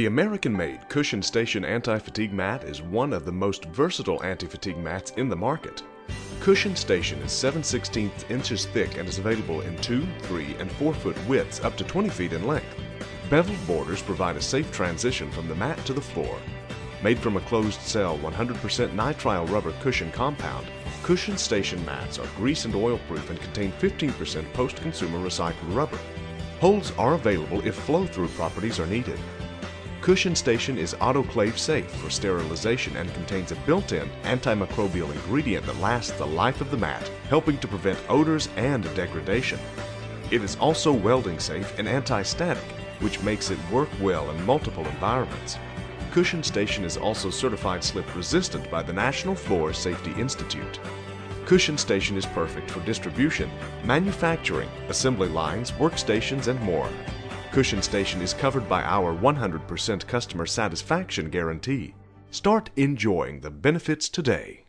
American-made Cushion Station Anti-Fatigue Mat is one of the most versatile anti-fatigue mats in the market. Cushion Station is 7/16 inches thick and is available in 2, 3, and 4 foot widths up to 20 feet in length. Beveled borders provide a safe transition from the mat to the floor. Made from a closed-cell 100% nitrile rubber cushion compound, Cushion Station mats are grease and oil-proof and contain 15% post-consumer recycled rubber. Holds are available if flow-through properties are needed. Cushion Station is autoclave safe for sterilization and contains a built-in antimicrobial ingredient that lasts the life of the mat, helping to prevent odors and degradation. It is also welding safe and anti-static, which makes it work well in multiple environments. Cushion Station is also certified slip resistant by the National Floor Safety Institute. Cushion Station is perfect for distribution, manufacturing, assembly lines, workstations, and more. Cushion Station is covered by our 100% customer satisfaction guarantee. Start enjoying the benefits today.